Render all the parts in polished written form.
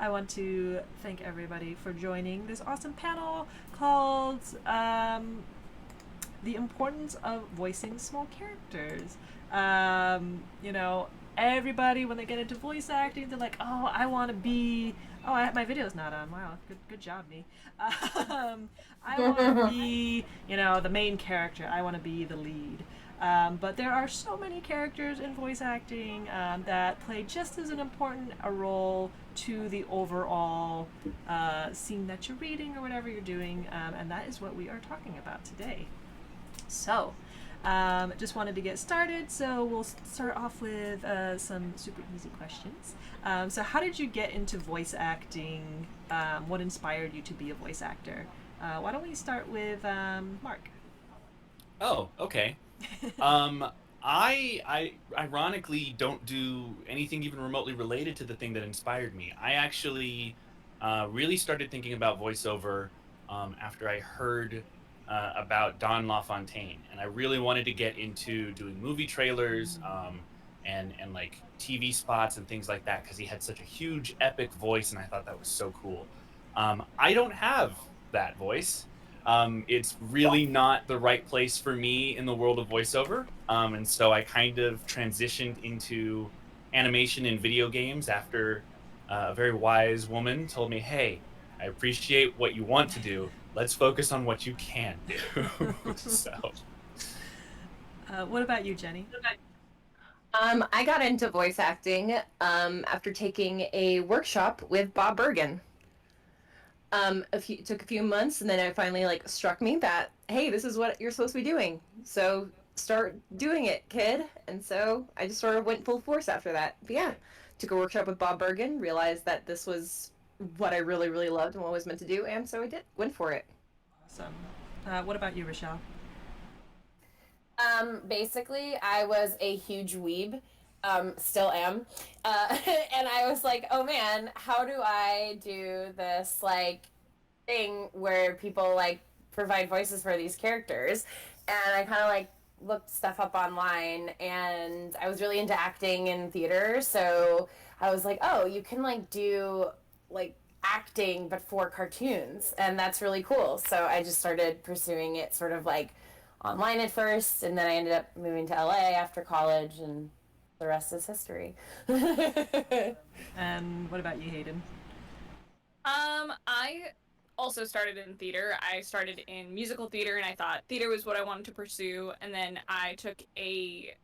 I want to thank everybody for joining this awesome panel called The Importance of Voicing Small Characters. You know, everybody, when they get into voice acting, they're like, oh, I want to be. Oh, my video's not on. Wow, good job, me. Um, I want to be, the main character. I want to be the lead. But there are so many characters in voice acting that play just as an important a role to the overall scene that you're reading or whatever you're doing, and that is what we are talking about today. So, just wanted to get started, so we'll start off with some super easy questions. So, how did you get into voice acting? What inspired you to be a voice actor? Why don't we start with Mark? Oh, okay. Um, I ironically don't do anything even remotely related to the thing that inspired me. I actually really started thinking about voiceover after I heard about Don LaFontaine, and I really wanted to get into doing movie trailers and like TV spots and things like that because he had such a huge epic voice, and I thought that was so cool. I don't have that voice. It's really not the right place for me in the world of voiceover. And so I kind of transitioned into animation and video games after a very wise woman told me, hey, I appreciate what you want to do. Let's focus on what you can do. So, What about you, Jenny? I got into voice acting after taking a workshop with Bob Bergen. It took a few months, and then it finally struck me that hey, this is what you're supposed to be doing. So start doing it, kid. And so I just sort of went full force after that. But yeah, took a workshop with Bob Bergen, realized that this was what I really, really loved and what I was meant to do, and so I did. Went for it. Awesome. What about you, Rochelle? Basically, I was a huge weeb, still am, and I was like, oh man, how do I do this thing where people provide voices for these characters? And I kind of looked stuff up online, and I was really into acting and theater, so I was like, oh, you can do acting but for cartoons, and that's really cool. So I just started pursuing it sort of online at first, and then I ended up moving to LA after college, and the rest is history. And what about you, Hayden? I also started in theater. I started in musical theater, and I thought theater was what I wanted to pursue. And then I took a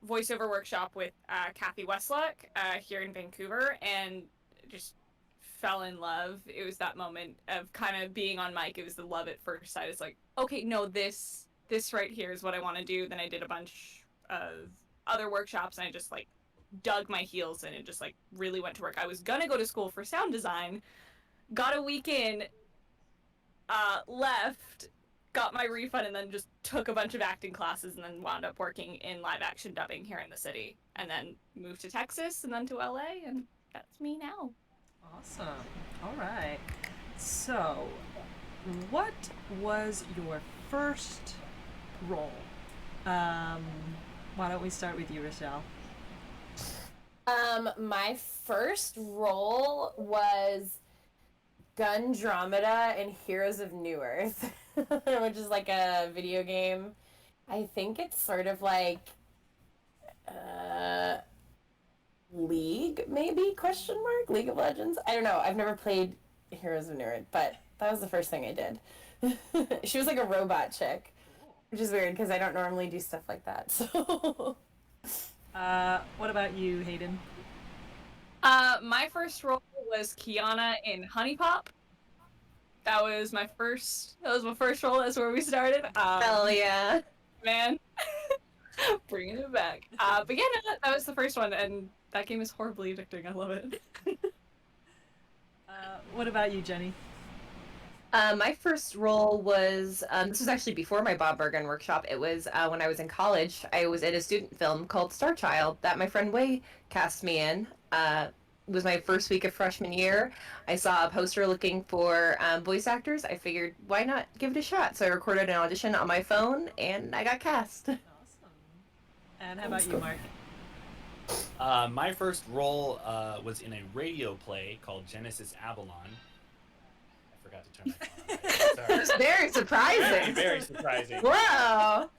voiceover workshop with Kathy Westluck here in Vancouver, and just fell in love. It was that moment of kind of being on mic. It was the love at first sight. It's like, okay, no, this right here is what I want to do. Then I did a bunch of other workshops, and I just dug my heels in and just really went to work. I was gonna go to school for sound design, got a week in, left, got my refund, and then just took a bunch of acting classes, and then wound up working in live action dubbing here in the city, and then moved to Texas, and then to LA, and that's me now. Awesome. All right. So, what was your first role? Um, why don't we start with you, Rochelle? My first role was Gundromeda in Heroes of New Earth, which is a video game. I think it's sort of uh, League, maybe? Question mark? League of Legends? I don't know. I've never played Heroes of New Earth, but that was the first thing I did. She was like a robot chick, which is weird because I don't normally do stuff like that. So, What about you, Hayden? My first role was Kiana in Honey Pop. That was my first. That was my first role. That's where we started. Hell yeah. Man, bringing it back. But yeah, no, that was the first one, and that game is horribly addicting. I love it. What about you, Jenny? My first role was this was actually before my Bob Bergen workshop. It was when I was in college. I was in a student film called Star Child that my friend Wei cast me in. It was my first week of freshman year. I saw a poster looking for voice actors. I figured, why not give it a shot? So I recorded an audition on my phone, and I got cast. Awesome. And how about you, Mark? My first role was in a radio play called Genesis Avalon. I forgot to turn my phone on. Sorry. That's very surprising. Very surprising. Wow.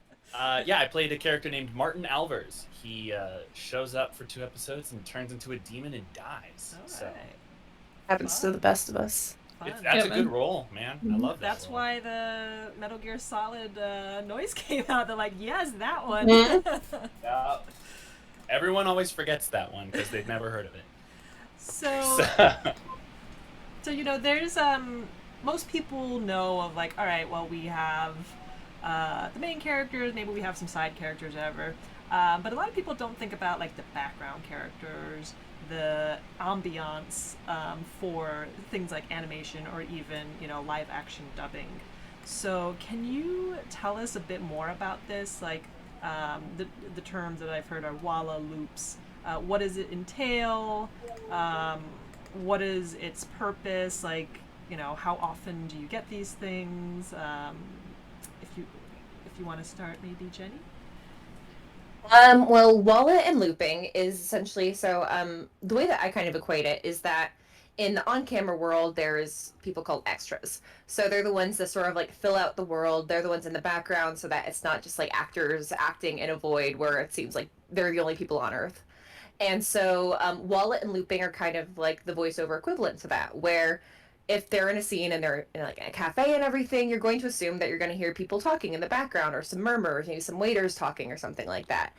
Yeah, I played a character named Martin Alvers. He shows up for 2 episodes and turns into a demon and dies. All So right. Happens to the best of us. Fun. that's a Yeah, good man. role, man. I love that. That's role. why the Metal Gear Solid noise came out. They're like, yes, that one. Yeah. Everyone always forgets that one because they've never heard of it. So, so you know, there's most people know of like, all right, well, we have the main characters, maybe we have some side characters, whatever. But a lot of people don't think about like the background characters, the ambiance for things like animation or even, you know, live action dubbing. So can you tell us a bit more about this? Like the terms that I've heard are Walla loops. What does it entail? What is its purpose? Like, you know, how often do you get these things? If you want to start, maybe Jenny. Well, Walla and looping is essentially the way that I kind of equate it is that in the on-camera world, there's people called extras. So they're the ones that sort of like fill out the world. They're the ones in the background so that it's not just like actors acting in a void where it seems like they're the only people on Earth. And so Walla and looping are kind of like the voiceover equivalent to that, where if they're in a scene and they're in like a cafe and everything, you're going to assume that you're going to hear people talking in the background or some murmurs, maybe some waiters talking or something like that.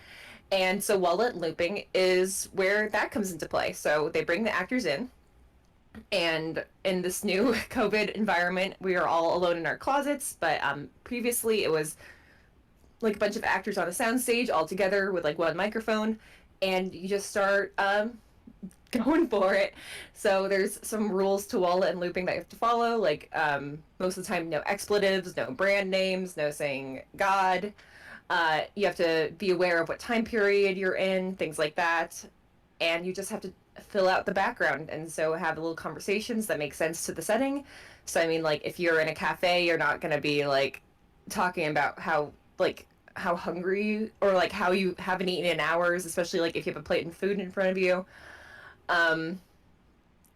And so Walla and looping is where that comes into play. So they bring the actors in, and in this new COVID environment, we are all alone in our closets. But previously, it was like a bunch of actors on a soundstage all together with like one microphone, and you just start going for it. So there's some rules to Walla and looping that you have to follow. Like most of the time, no expletives, no brand names, no saying God. You have to be aware of what time period you're in, things like that. And you just have to fill out the background. And so have little conversations that make sense to the setting. So, I mean, like, if you're in a cafe, you're not going to be, like, talking about how hungry or, like, how you haven't eaten in hours, especially, like, if you have a plate of food in front of you.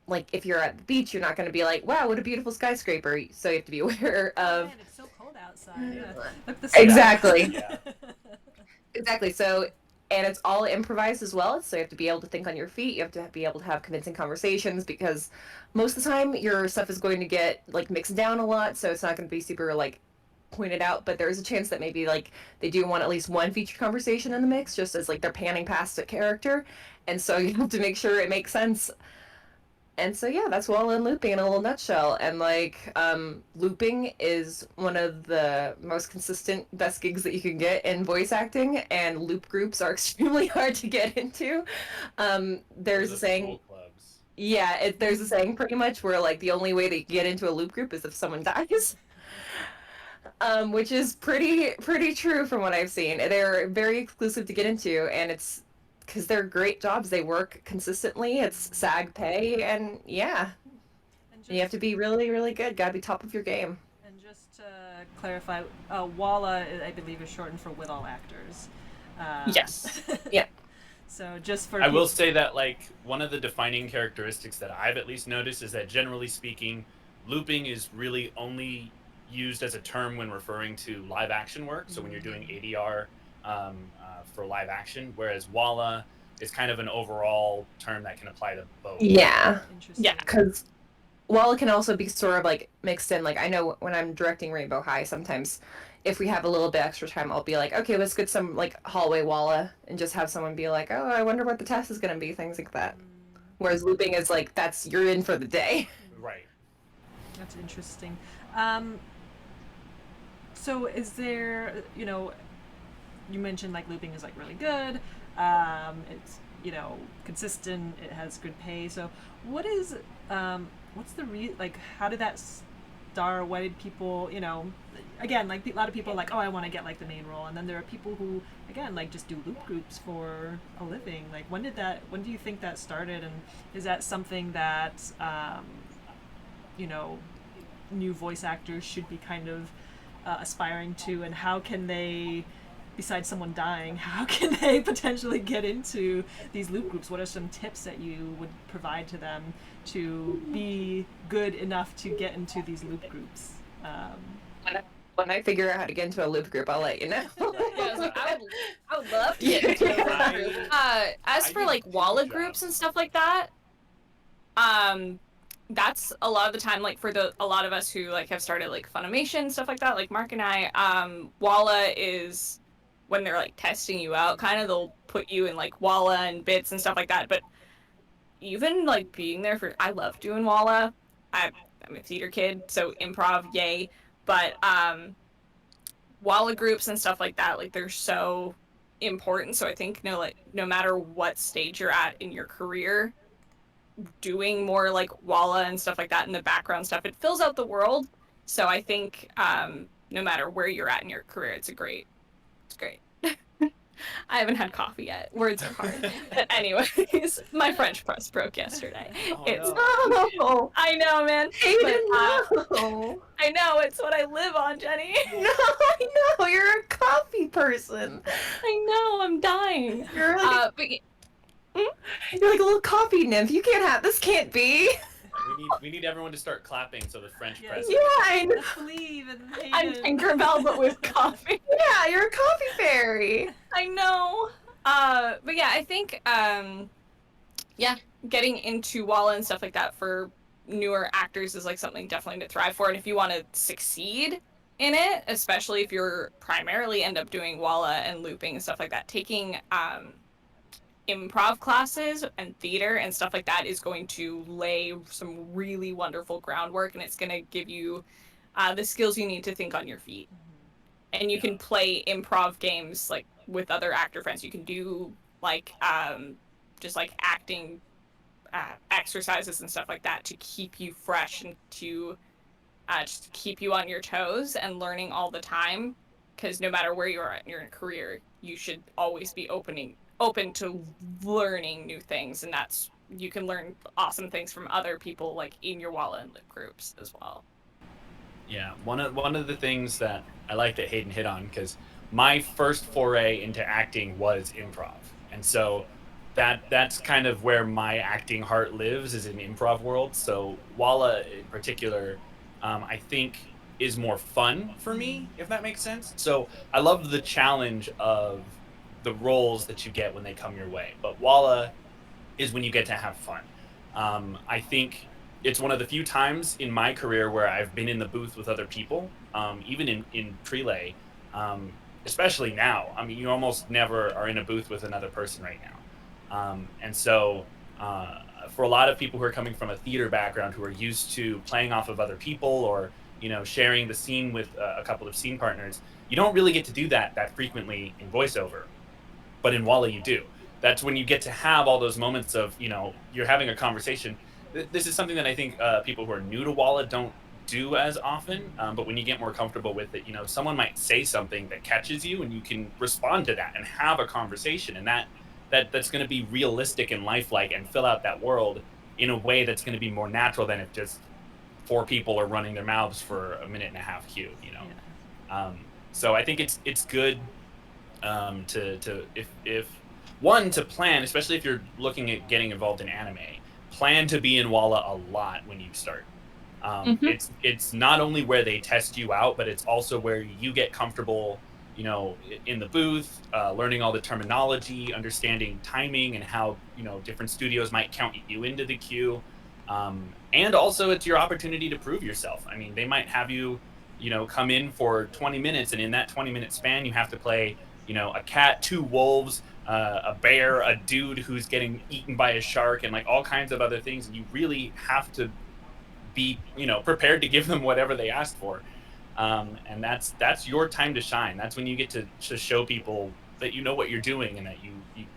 Like, if you're at the beach, you're not going to be like, wow, what a beautiful skyscraper. So you have to be aware of... Man, it's so cold outside. Yeah. Look, the sun. Exactly. Yeah. Exactly. So, and it's all improvised as well. So you have to be able to think on your feet. You have to be able to have convincing conversations because most of the time your stuff is going to get like mixed down a lot. So it's not going to be super like pointed out. But there is a chance that maybe like they do want at least one featured conversation in the mix, just as like they're panning past a character. And so you have to make sure it makes sense. And so yeah, that's Walla and looping in a little nutshell. And like looping is one of the most consistent best gigs that you can get in voice acting, and loop groups are extremely hard to get into. There's Those a are saying, cool clubs. yeah, there's a saying pretty much where like the only way that you get into a loop group is if someone dies. Which is pretty true from what I've seen. They're very exclusive to get into, and it's because they're great jobs. They work consistently. It's SAG pay, and yeah, And you have to be really, really good. Gotta be top of your game. And just to clarify, Walla, I believe, is shortened for with all actors. Yes. Yeah. So just for I will say that like one of the defining characteristics that I've at least noticed is that generally speaking, looping is really only used as a term when referring to live action work. So when you're doing ADR for live action, whereas Walla is kind of an overall term that can apply to both. Yeah, Interesting. Yeah. because Walla can also be sort of like mixed in. Like I know when I'm directing Rainbow High, sometimes if we have a little bit extra time, I'll be like, okay, let's get some like hallway Walla and just have someone be like, oh, I wonder what the test is gonna be, things like that. Whereas looping is like you're in for the day. Right. That's interesting. So is there, you know, you mentioned like looping is like really good. It's, you know, consistent. It has good pay. So what is, what's the like, how did that start? Why did people, you know, again, like a lot of people are like, oh, I want to get like the main role. And then there are people who, again, like just do loop groups for a living. Like when do you think that started? And is that something that, you know, new voice actors should be kind of aspiring to, and how can they besides someone dying, how can they potentially get into these loop groups? What are some tips that you would provide to them to be good enough to get into these loop groups? When I figure out how to get into a loop group, I'll let you know. Yeah, so I would love to get into a loop group. As I for did like a Walla job. groups and stuff like that, that's a lot of the time, like for a lot of us who like have started like Funimation, stuff like that, like Mark and I, Walla is when they're like testing you out, kind of they'll put you in like Walla and bits and stuff like that. But even like being there I love doing Walla. I'm a theater kid, so improv, yay. But Walla groups and stuff like that, like they're so important. So I think no matter what stage you're at in your career, doing more like Walla and stuff like that in the background stuff, it fills out the world. So I think no matter where you're at in your career, it's great. I haven't had coffee yet. Words are hard. But anyways, my French press broke yesterday. Oh, It's no. No, I know, man. Hayden, But, no. I know, it's what I live on, Jenny. No, I know, you're a coffee person. I know, I'm dying. You're like, But you're like a little coffee nymph. You can't have, this can't be. We need everyone to start clapping so the French Yes. press. Yeah, I know. Let's believe in I'm Hayden. Tinkerbell, but with coffee. Yeah, you're a coffee fairy. I know. But yeah, I think, getting into Walla and stuff like that for newer actors is like something definitely to thrive for. And if you want to succeed in it, especially if you're primarily end up doing Walla and looping and stuff like that, taking improv classes and theater and stuff like that is going to lay some really wonderful groundwork, and it's going to give you the skills you need to think on your feet. And you can play improv games like with other actor friends. You can do like just like acting exercises and stuff like that to keep you fresh and to just keep you on your toes and learning all the time. Because no matter where you are in your career, you should always be open to learning new things, and that's you can learn awesome things from other people like in your Walla and Lip groups as well. Yeah, one of the things that I like that Hayden hit on, because my first foray into acting was improv, and so that's kind of where my acting heart lives, is in improv world. So Walla in particular, I think is more fun for me, if that makes sense. So I love the challenge of the roles that you get when they come your way, but Walla is when you get to have fun. I think it's one of the few times in my career where I've been in the booth with other people, even in prelay, especially now. I mean, you almost never are in a booth with another person right now. And so for a lot of people who are coming from a theater background, who are used to playing off of other people or, sharing the scene with a couple of scene partners, you don't really get to do that frequently in voiceover. But in Walla, you do. That's when you get to have all those moments of, you're having a conversation. This is something that I think people who are new to Walla don't do as often. But when you get more comfortable with it, someone might say something that catches you, and you can respond to that and have a conversation. And that's going to be realistic and lifelike and fill out that world in a way that's going to be more natural than if just 4 people are running their mouths for a minute and a half cue. So I think it's good to if one, to plan, especially if you're looking at getting involved in anime, plan to be in Walla a lot when you start. It's not only where they test you out, but it's also where you get comfortable, in the booth, learning all the terminology, understanding timing, and how different studios might count you into the queue. And also it's your opportunity to prove yourself. I mean, they might have you come in for 20 minutes, and in that 20-minute span you have to play a cat, 2 wolves, a bear, a dude who's getting eaten by a shark, and like all kinds of other things. And you really have to be prepared to give them whatever they asked for. And that's your time to shine. That's when you get to show people that you know what you're doing and that you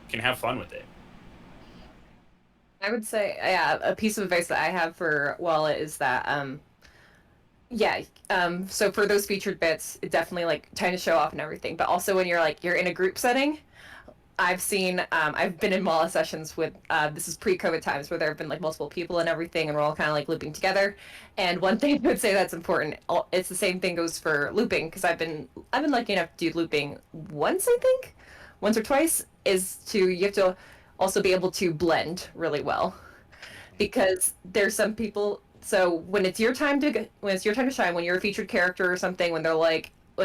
can have fun with it. I would say, yeah, a piece of advice that I have for Walla is that, so for those featured bits, definitely like trying to show off and everything, but also when you're in a group setting, I've been in Walla sessions with, this is pre-COVID times where there have been like multiple people and everything, and we're all kind of like looping together. And one thing I would say that's important, it's the same thing goes for looping, because I've been lucky enough to do looping once, I think, once or twice, you have to also be able to blend really well, because there's some people. So when it's your time to shine, when you're a featured character or something, when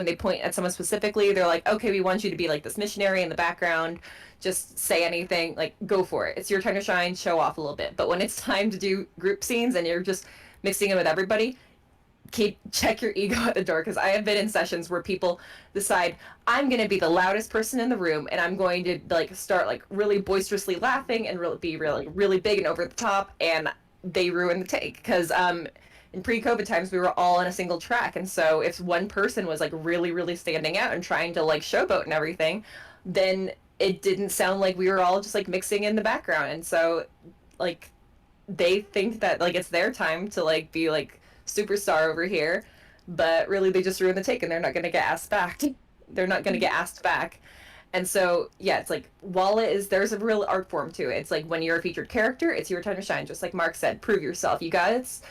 they point at someone specifically, they're like, okay, we want you to be like this missionary in the background, just say anything, like go for it. It's your time to shine, show off a little bit. But when it's time to do group scenes and you're just mixing in with everybody, check your ego at the door, because I have been in sessions where people decide I'm going to be the loudest person in the room and I'm going to like start like really boisterously laughing and be really big and over the top, and they ruin the take, because in pre-COVID times we were all in a single track, and so if one person was like really standing out and trying to like showboat and everything, then it didn't sound like we were all just like mixing in the background, and so like they think that like it's their time to like be like superstar over here, but really they just ruin the take and they're not going to get asked back. They're not going to get asked back. And so, yeah, it's like there's a real art form to it. It's like when you're a featured character, it's your time to shine. Just like Mark said, prove yourself. You guys,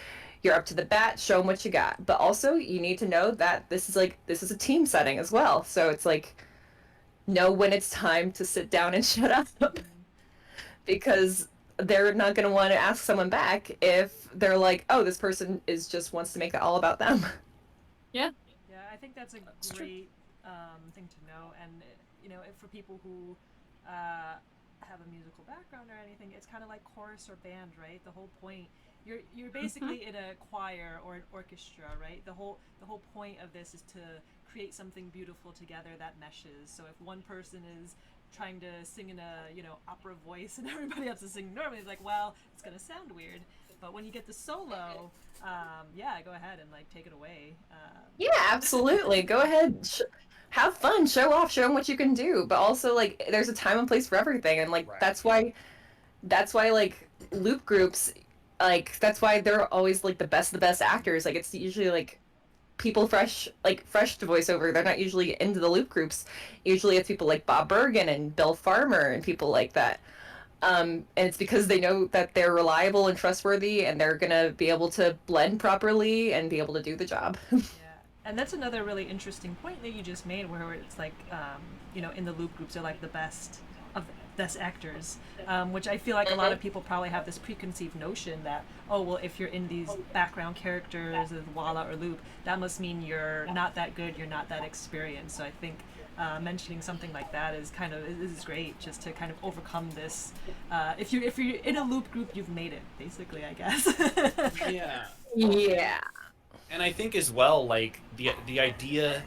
you're up to the bat, show them what you got. But also, you need to know that this is a team setting as well. So it's like, know when it's time to sit down and shut up. Because they're not going to want to ask someone back if they're like, oh, this person wants to make it all about them. Yeah. Yeah, I think that's a great thing to know. And, for people who have a musical background or anything, it's kind of like chorus or band, right? The whole point, you're basically in a choir or an orchestra, right? The whole point of this is to create something beautiful together that meshes. So if one person is trying to sing in a opera voice and everybody else is singing normally, it's like, well, it's gonna sound weird. But when you get the solo, go ahead and like take it away. Yeah, absolutely. Go ahead, have fun, show off, show them what you can do. But also, like, there's a time and place for everything, and like Right. that's why like loop groups, like that's why they're always like the best actors. Like it's usually like people fresh to voiceover. They're not usually into the loop groups. Usually it's people like Bob Bergen and Bill Farmer and people like that. And it's because they know that they're reliable and trustworthy, and they're gonna be able to blend properly and be able to do the job. Yeah, and that's another really interesting point that you just made, where it's like, in the loop groups, they're like the best of best actors, which I feel like a lot of people probably have this preconceived notion that, oh, well, if you're in these background characters of Walla or loop, that must mean you're not that good, you're not that experienced. So I think mentioning something like that is great, just to kind of overcome this. If you're in a loop group, you've made it, basically, I guess. Yeah. Yeah. And I think as well, like the idea,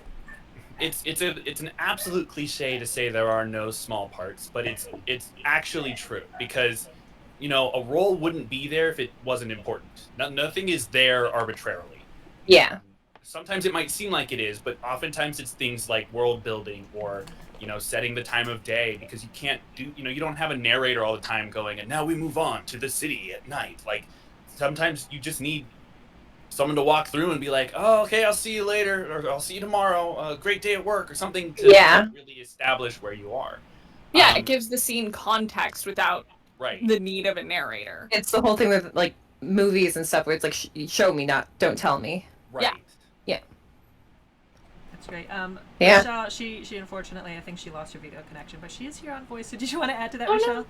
it's an absolute cliche to say there are no small parts, but it's actually true, because a role wouldn't be there if it wasn't important. Nothing is there arbitrarily. Yeah. Sometimes it might seem like it is, but oftentimes it's things like world building or setting the time of day, because you can't do you don't have a narrator all the time going, and now we move on to the city at night. Like sometimes you just need someone to walk through and be like, oh, okay, I'll see you later, or I'll see you tomorrow, great day at work, or something to really establish where you are. Yeah, it gives the scene context without right. the need of a narrator. It's the whole thing with like movies and stuff where it's like show me, not don't tell me. Right. Yeah. That's great. Yeah. Rachelle, she unfortunately, I think she lost her video connection, but she is here on voice. So did you want to add to that, Rachelle? No.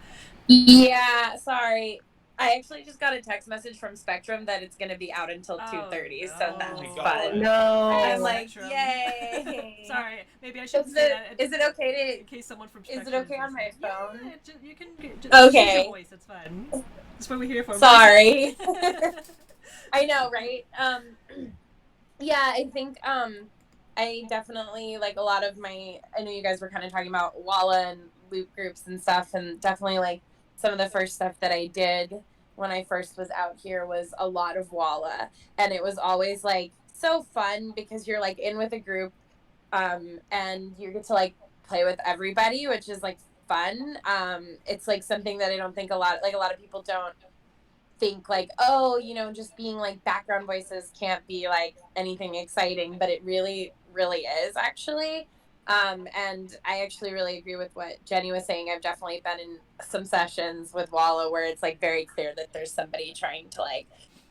Yeah, sorry. I actually just got a text message from Spectrum that it's going to be out until 2:30, so that's fun. No. I'm like, Spectrum. yay. Sorry, maybe I should say that. Is it okay in case someone from Is Spectrum it okay on my listening. phone? Yeah, you can just Okay. use your voice. It's fine. That's what we're here for. Sorry. I know, right? Yeah, I think I definitely, like, a lot of I know you guys were kind of talking about Walla and loop groups and stuff, and definitely, like, some of the first stuff that I did when I first was out here was a lot of Walla, and it was always, like, so fun because you're, like, in with a group, and you get to, like, play with everybody, which is, like, fun. It's, like, something that I don't think a lot of people don't think, like, oh, just being, like, background voices can't be, like, anything exciting, but it really, really is, actually. And I actually really agree with what Jenny was saying. I've definitely been in some sessions with Walla where it's like very clear that there's somebody trying to like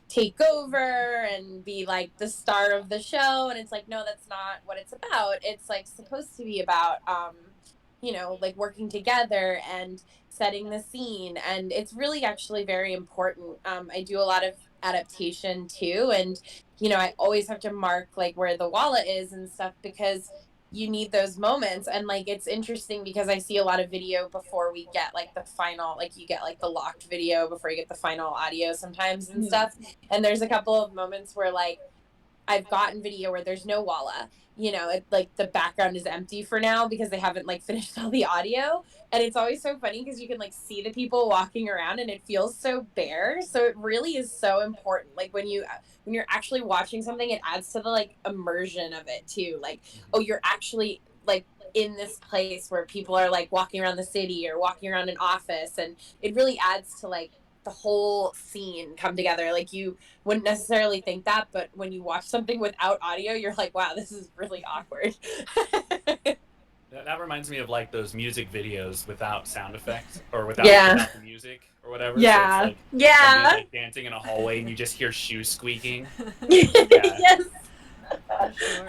take over and be like the star of the show, and it's like, no, that's not what it's about. It's like supposed to be about you know, like working together and setting the scene, and it's really actually very important. I do a lot of adaptation too, and you know, I always have to mark like where the Walla is and stuff, because you need those moments. And like it's interesting because I see a lot of video before we get like the final, like you get like the locked video before you get the final audio sometimes and stuff. And there's a couple of moments where like I've gotten video where there's no Walla. You know, it like the background is empty for now because they haven't like finished all the audio. And it's always so funny because you can like see the people walking around and it feels so bare. So it really is so important. Like when you're actually watching something, it adds to the like immersion of it too. Like, oh, you're actually like in this place where people are like walking around the city or walking around an office, and it really adds to like the whole scene come together. Like you wouldn't necessarily think that, but when you watch something without audio, you're like, wow, this is really awkward. That reminds me of like those music videos without sound effects or without the music or whatever. Yeah. So it's like Yeah. somebody's like dancing in a hallway and you just hear shoes squeaking. Yes. For sure.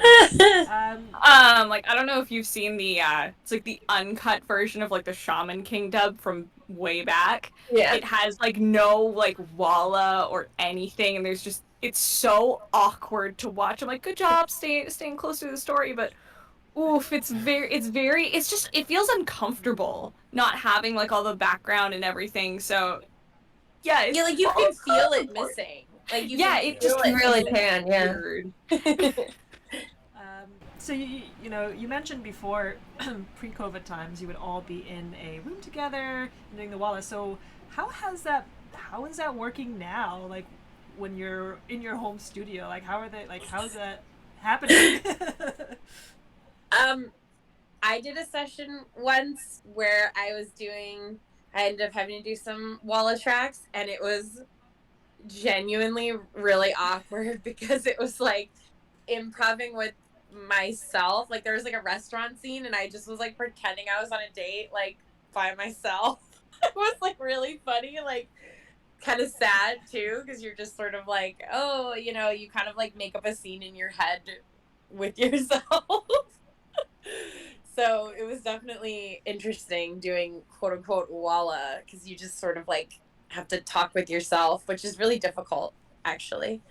Like I don't know if you've seen the it's like the uncut version of like the Shaman King dub from way back. Yeah. It has like no like Walla or anything, and there's just it's so awkward to watch. I'm like, good job staying close to the story, but oof, it's just it feels uncomfortable not having like all the background and everything. So yeah, it's Yeah, like you can feel it missing. Like you yeah, can it just You really can, yeah. weird. So you know, you mentioned before pre-COVID times you would all be in a room together and doing the Walla. So how is that working now? Like when you're in your home studio, like how's that happening? I did a session once where I ended up having to do some Walla tracks, and it was genuinely really awkward because it was like improvising with myself. Like there was like a restaurant scene and I just was like pretending I was on a date like by myself. It was like really funny, like kind of sad too, because you're just sort of like, oh, you know, you kind of like make up a scene in your head with yourself. So it was definitely interesting doing quote unquote Walla, because you just sort of like have to talk with yourself, which is really difficult actually.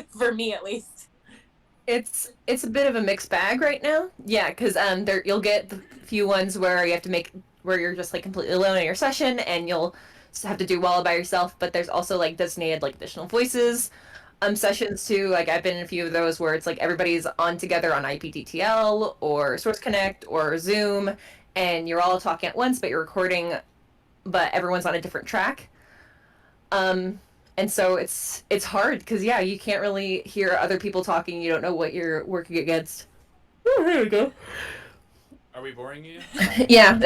For me at least. It's a bit of a mixed bag right now. Yeah, because there you'll get the few ones where you have to make where you're just like completely alone in your session and you'll have to do Walla by yourself. But there's also like designated like additional voices sessions too. Like I've been in a few of those where it's like everybody's on together on IPTTL or Source Connect or Zoom, and you're all talking at once, but you're recording, but everyone's on a different track. And so it's hard because yeah, you can't really hear other people talking. You don't know what you're working against. Oh, here we go. Are we boring you? Yeah,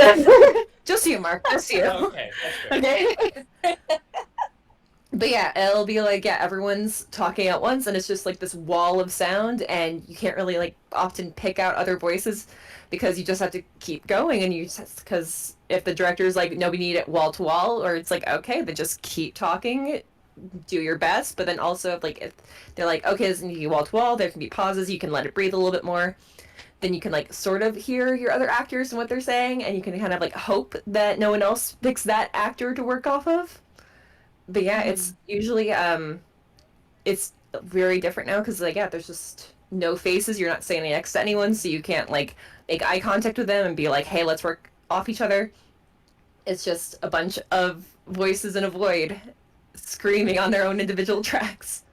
just you, Mark. Just you. Oh, okay, that's fair. Okay. But yeah, it'll be like yeah, everyone's talking at once, and it's just like this wall of sound, and you can't really like often pick out other voices because you just have to keep going, and you just because if the director's like no, we need it wall to wall, or it's like okay, then just keep talking, do your best. But then also if they're like okay, this needs to be wall to wall, there can be pauses, you can let it breathe a little bit more. Then you can like sort of hear your other actors and what they're saying, and you can kind of like hope that no one else picks that actor to work off of. But yeah, it's usually it's very different now because like yeah, there's just no faces. You're not standing next to anyone, so you can't like make eye contact with them and be like, hey, let's work off each other. It's just a bunch of voices in a void screaming on their own individual tracks.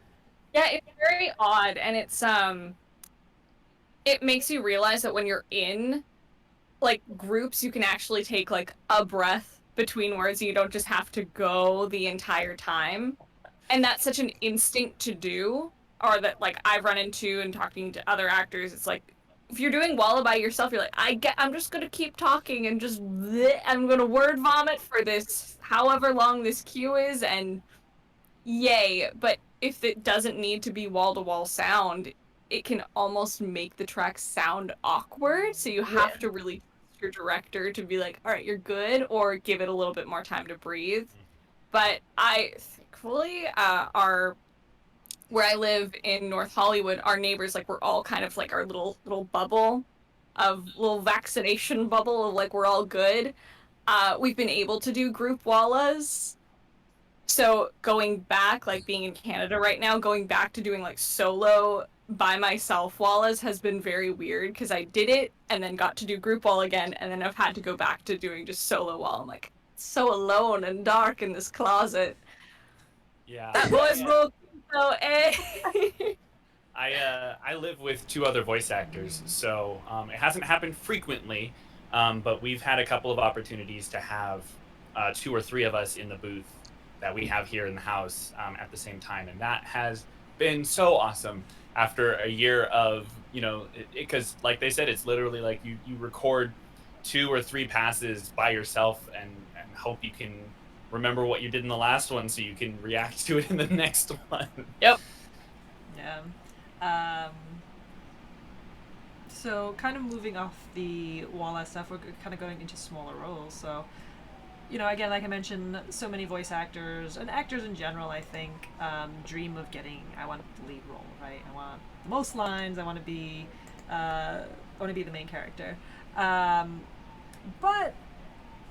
Yeah, it's very odd, and it's it makes you realize that when you're in like groups, you can actually take like a breath between words and you don't just have to go the entire time. And that's such an instinct to do, or that like I've run into and talking to other actors. It's like if you're doing Walla by yourself, you're like, I'm just gonna keep talking and just I'm gonna word vomit for this however long this cue is, and yay. But if it doesn't need to be wall to wall sound, it can almost make the track sound awkward. So you have to really trust your director to be like, all right, you're good, or give it a little bit more time to breathe. But I thankfully where I live in North Hollywood, our neighbors, like, we're all kind of like our little bubble of little vaccination bubble of like we're all good. We've been able to do group Wallas. So going back, like being in Canada right now, going back to doing like solo by myself Wallas has been very weird because I did it and then got to do group wall again, and then I've had to go back to doing just solo wall. I'm like so alone and dark in this closet. Yeah. That boy's broke. So, eh. I live with 2 other voice actors, so it hasn't happened frequently, but we've had a couple of opportunities to have 2 or 3 of us in the booth that we have here in the house at the same time, and that has been so awesome after a year of, you know, because like they said, it's literally like you record 2 or 3 passes by yourself and hope you can remember what you did in the last one so you can react to it in the next one. Yep. Yeah. So kind of moving off the Walla stuff, we're kind of going into smaller roles. So, you know, again, like I mentioned, so many voice actors and actors in general, I think, dream of getting, I want the lead role, right? I want the most lines. I want to be the main character. But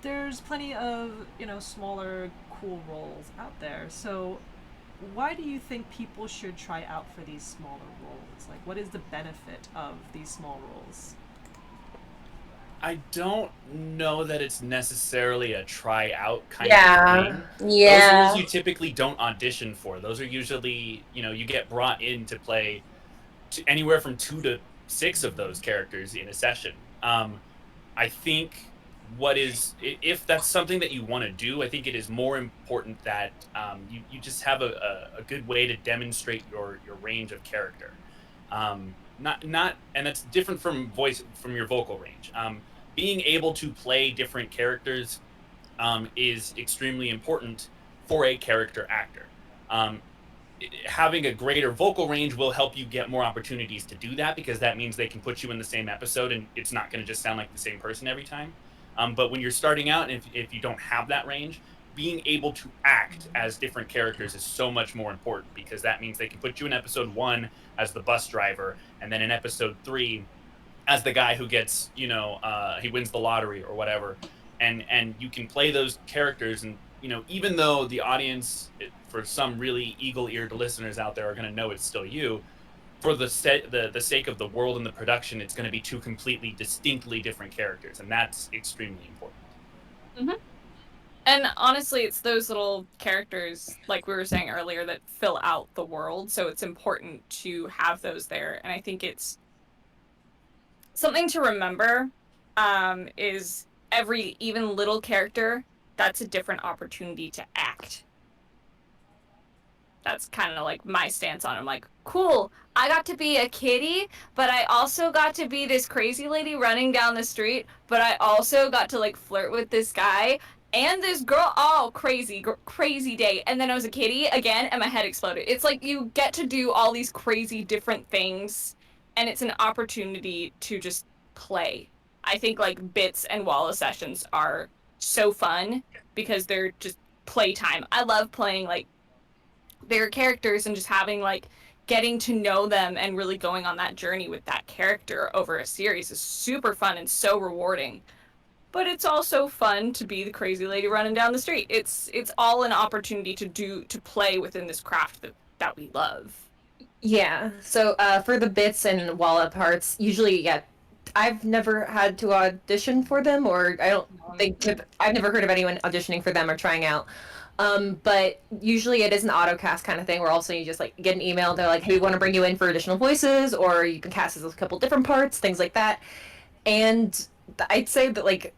there's plenty of, you know, smaller, cool roles out there. So why do you think people should try out for these smaller roles? Like, what is the benefit of these small roles? I don't know that it's necessarily a try out kind Yeah. of thing. Yeah. Those roles you typically don't audition for. Those are usually, you know, you get brought in to play anywhere from 2 to 6 of those characters in a session. I think if that's something that you want to do, I think it is more important that you just have a good way to demonstrate your range of character. Not and that's different from your vocal range. Being able to play different characters is extremely important for a character actor. Having a greater vocal range will help you get more opportunities to do that, because that means they can put you in the same episode and it's not going to just sound like the same person every time. But when you're starting out, and if you don't have that range, being able to act as different characters is so much more important, because that means they can put you in episode 1 as the bus driver, and then in episode 3 as the guy who gets, you know, he wins the lottery or whatever, and you can play those characters. And, you know, even though the audience, for some really eagle-eared listeners out there, are going to know it's still you, for the sake of the world and the production, it's going to be 2 completely distinctly different characters, and that's extremely important. Mm-hmm. And honestly, it's those little characters, like we were saying earlier, that fill out the world. So it's important to have those there. And I think it's something to remember, is every even little character, that's a different opportunity to act. That's kind of like my stance on it. I'm like, cool, I got to be a kitty, but I also got to be this crazy lady running down the street, but I also got to like flirt with this guy and this girl. Oh, crazy day. And then I was a kitty again and my head exploded. It's like you get to do all these crazy different things, and it's an opportunity to just play. I think like bits and Walla sessions are so fun because they're just playtime. I love playing like bigger characters and just having like getting to know them and really going on that journey with that character over a series is super fun and so rewarding. But it's also fun to be the crazy lady running down the street. It's all an opportunity to play within this craft that we love. Yeah. So for the bits and Walla parts, usually, yeah, I've never had to audition for them, or I don't think I've never heard of anyone auditioning for them or trying out. But usually it is an autocast kind of thing where also you just like get an email. They're like, hey, we want to bring you in for additional voices, or you can cast as a couple different parts, things like that. And I'd say that like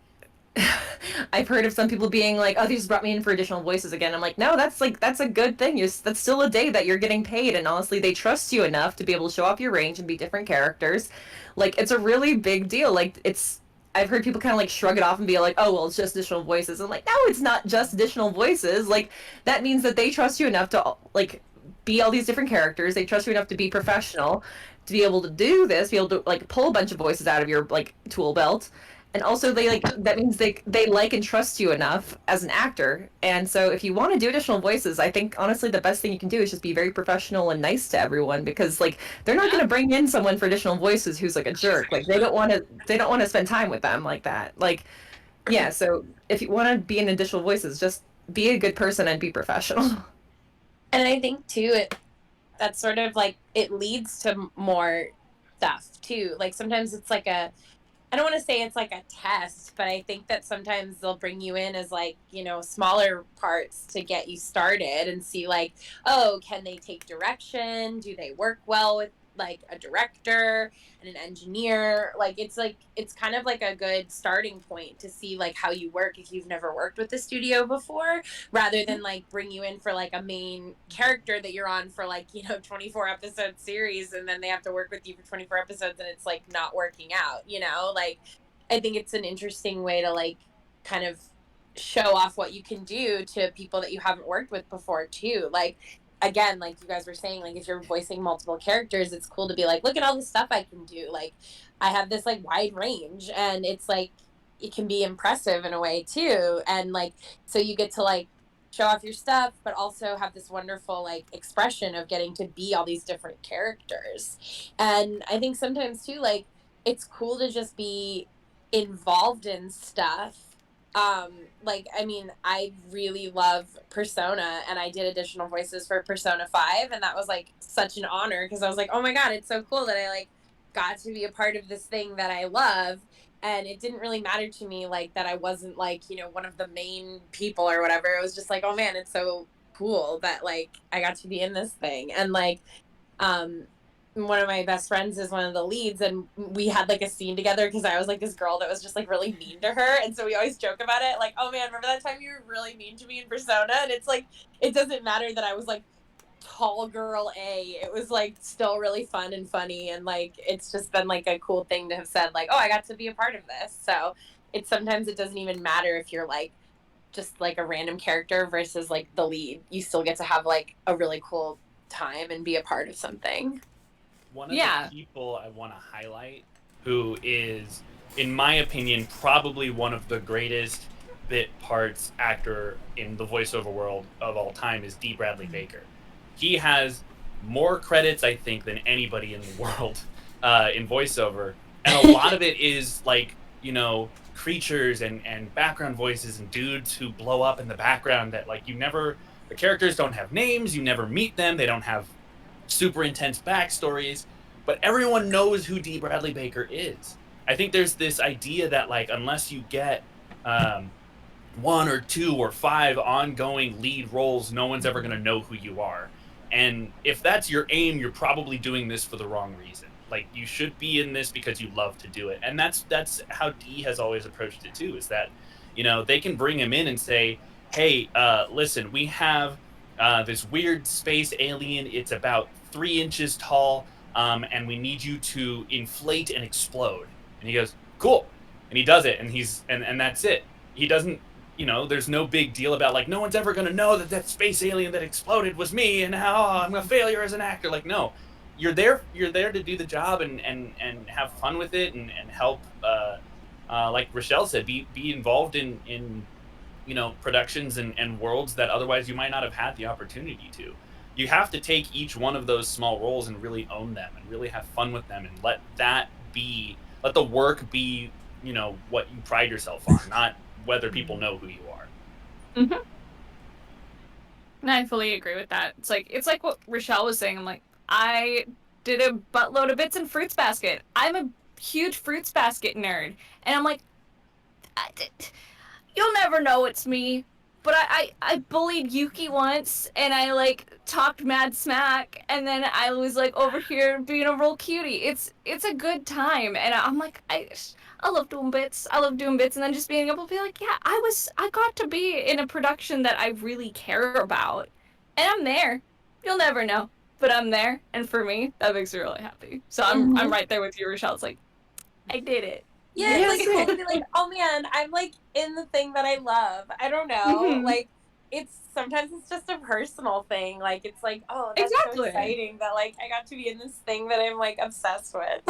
I've heard of some people being like, oh, they just brought me in for additional voices again. I'm like, no, that's a good thing. That's still a day that you're getting paid. And honestly, they trust you enough to be able to show off your range and be different characters. Like, it's a really big deal. Like, I've heard people kind of like shrug it off and be like, oh, well, it's just additional voices. I'm like, no, it's not just additional voices. Like, that means that they trust you enough to like be all these different characters. They trust you enough to be professional, to be able to do this, be able to like pull a bunch of voices out of your like tool belt. And also they like that means they like and trust you enough as an actor. And so if you want to do additional voices, I think honestly the best thing you can do is just be very professional and nice to everyone, because like they're not going to bring in someone for additional voices who's like a jerk. Like they don't want to spend time with them like that. Like yeah, so if you want to be in additional voices, just be a good person and be professional. And I think too, that's sort of like it leads to more stuff too. Like sometimes it's like I don't want to say it's like a test, but I think that sometimes they'll bring you in as like, you know, smaller parts to get you started and see like, oh, can they take direction? Do they work well with like a director and an engineer? It's kind of like a good starting point to see like how you work if you've never worked with the studio before, rather than like bring you in for like a main character that you're on for like, you know, 24 episode series, and then they have to work with you for 24 episodes and it's like not working out, you know? Like I think it's an interesting way to like kind of show off what you can do to people that you haven't worked with before too. Like again, like you guys were saying, like if you're voicing multiple characters, it's cool to be like, look at all the stuff I can do. Like I have this like wide range, and it's like it can be impressive in a way too. And like so you get to like show off your stuff, but also have this wonderful like expression of getting to be all these different characters. And I think sometimes too, like it's cool to just be involved in stuff. Like I mean, I really love Persona, and I did additional voices for Persona 5, and that was like such an honor because I was like, oh my god, it's so cool that I like got to be a part of this thing that I love. And it didn't really matter to me like that I wasn't like, you know, one of the main people or whatever. It was just like, oh man, it's so cool that like I got to be in this thing. And like one of my best friends is one of the leads, and we had like a scene together because I was like this girl that was just like really mean to her, and so we always joke about it like, oh man, remember that time you were really mean to me in Persona? And it's like it doesn't matter that I was like tall girl A. It was like still really fun and funny, and like it's just been like a cool thing to have said like, oh, I got to be a part of this. So it's sometimes it doesn't even matter if you're like just like a random character versus like the lead. You still get to have like a really cool time and be a part of something. One of the people I want to highlight who is, in my opinion, probably one of the greatest bit parts actor in the voiceover world of all time is D. Bradley Baker. He has more credits, I think, than anybody in the world in voiceover. And a lot of it is like, you know, creatures and background voices and dudes who blow up in the background that like the characters don't have names, you never meet them, they don't have super intense backstories, but everyone knows who D. Bradley Baker is. I think there's this idea that like unless you get 1 or 2 or 5 ongoing lead roles, no one's ever going to know who you are. And if that's your aim, you're probably doing this for the wrong reason. Like you should be in this because you love to do it. And that's how D has always approached it too, is that, you know, they can bring him in and say, hey, listen, we have this weird space alien. It's about 3 inches tall, and we need you to inflate and explode. And he goes, cool. And he does it, and that's it. He doesn't, you know, there's no big deal about like, no one's ever going to know that space alien that exploded was me, and how I'm a failure as an actor. Like, no, you're there to do the job and have fun with it and help, like Rachelle said, be involved in you know, productions and worlds that otherwise you might not have had the opportunity to. You have to take each one of those small roles and really own them and really have fun with them and let the work be, you know, what you pride yourself on, not whether people know who you are. Mm-hmm. And I fully agree with that. It's like what Rachelle was saying. I'm like, I did a buttload of bits in Fruits Basket. I'm a huge Fruits Basket nerd. And I'm like, you'll never know it's me. But I bullied Yuki once, and I like talked mad smack, and then I was like over here being a real cutie. It's a good time, and I'm like I love doing bits. I love doing bits, and then just being able to be like, yeah, I got to be in a production that I really care about, and I'm there. You'll never know, but I'm there, and for me, that makes me really happy. So I'm right there with you, Rochelle. It's like I did it. Yeah, it's like cool to be like, oh man, I'm like in the thing that I love. I don't know, like sometimes it's just a personal thing. Like it's like, oh, that's so Exactly. exciting that like I got to be in this thing that I'm like obsessed with.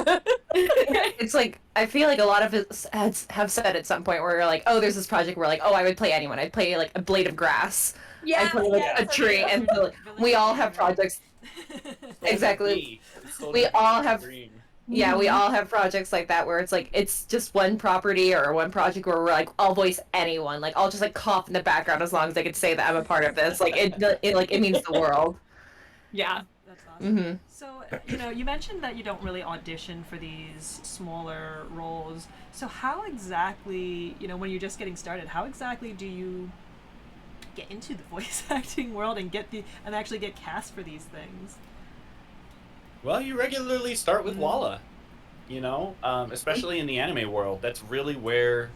It's like I feel like a lot of us have said at some point where you're like, oh, there's this project where like, oh, I would play anyone. I'd play like a blade of grass. Yeah, I'd play like yeah, a so tree, true. and so, like, we all have projects. Exactly. We all have. Yeah, we all have projects like that where it's like it's just one property or one project where we're like, I'll voice anyone. Like I'll just like cough in the background as long as I can say that I'm a part of this. Like it means the world. Yeah. That's awesome. Mm-hmm. So, you mentioned that you don't really audition for these smaller roles. So, how exactly, when you're just getting started, how exactly do you get into the voice acting world and actually get cast for these things? Well, you regularly start with Walla, especially in the anime world. That's really where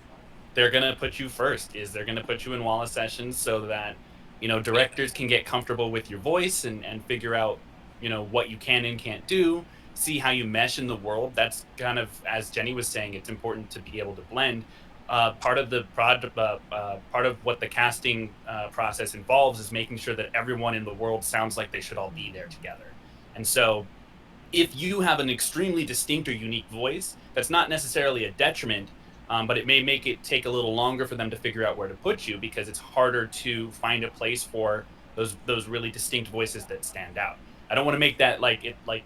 they're gonna put you first. Is they're gonna put you in Walla sessions so that directors can get comfortable with your voice and figure out what you can and can't do. See how you mesh in the world. That's kind of, as Jenny was saying, it's important to be able to blend. Part of part of what the casting process involves is making sure that everyone in the world sounds like they should all be there together. And so if you have an extremely distinct or unique voice, that's not necessarily a detriment, but it may make it take a little longer for them to figure out where to put you because it's harder to find a place for those really distinct voices that stand out. I don't want to make that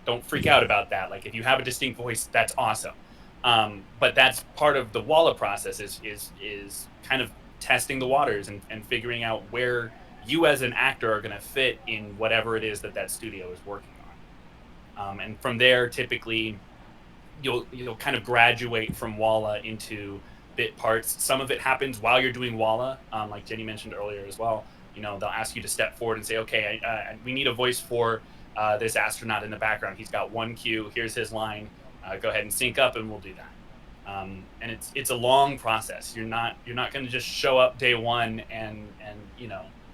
don't freak out about that. Like if you have a distinct voice, that's awesome. But that's part of the Walla process is kind of testing the waters and figuring out where you as an actor are going to fit in whatever it is that studio is working on. And from there, typically, you'll kind of graduate from Walla into bit parts. Some of it happens while you're doing Walla, like Jenny mentioned earlier as well. They'll ask you to step forward and say, okay, we need a voice for this astronaut in the background. He's got one cue. Here's his line. Go ahead and sync up, and we'll do that. And it's a long process. You're not going to just show up day one and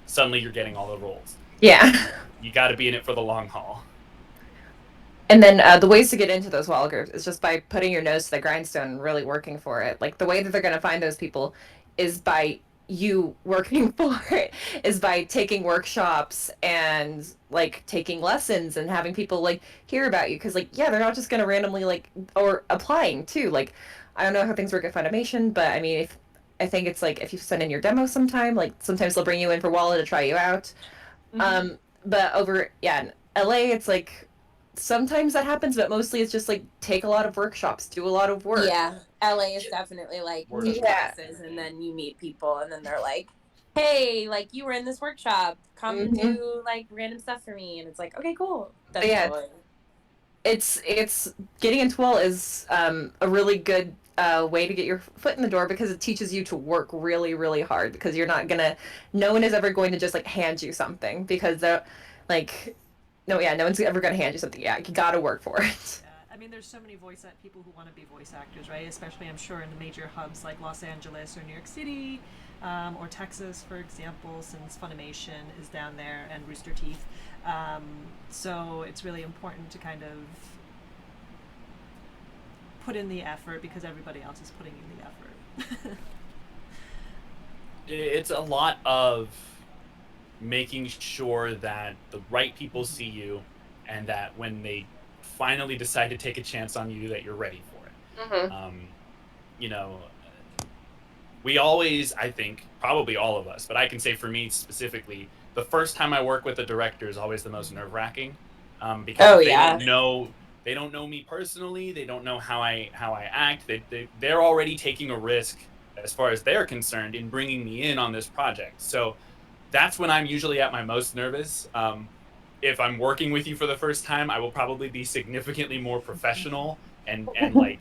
suddenly you're getting all the roles. Yeah. You got to be in it for the long haul. And then the ways to get into those Walla groups is just by putting your nose to the grindstone and really working for it. Like the way that they're going to find those people is by you working for it, is by taking workshops and like taking lessons and having people like hear about you. Cause like, yeah, they're not just going to randomly like, or applying too. Like, I don't know how things work at Funimation, but I mean, I think it's like if you send in your demo sometime, like sometimes they'll bring you in for Walla to try you out. But in LA, it's like, sometimes that happens, but mostly it's just like take a lot of workshops, do a lot of work. Yeah, LA is definitely like take classes and then you meet people and then they're like, hey, like you were in this workshop, come do like random stuff for me, and it's like, okay, cool. That's it's getting into Walla is a really good way to get your foot in the door because it teaches you to work really, really hard because no one is ever going to just like hand you something because they're like, no one's ever going to hand you something. Yeah, you got to work for it. I mean, there's so many people who want to be voice actors, right? Especially, I'm sure, in the major hubs like Los Angeles or New York City, or Texas, for example, since Funimation is down there and Rooster Teeth. So it's really important to kind of put in the effort because everybody else is putting in the effort. It's a lot of making sure that the right people see you and that when they finally decide to take a chance on you that you're ready for it. We always, I think, probably all of us, but I can say for me specifically, the first time I work with a director is always the most nerve-wracking because they don't know me personally, they don't know how I act, they're already taking a risk as far as they're concerned in bringing me in on this project. So that's when I'm usually at my most nervous. If I'm working with you for the first time, I will probably be significantly more professional and like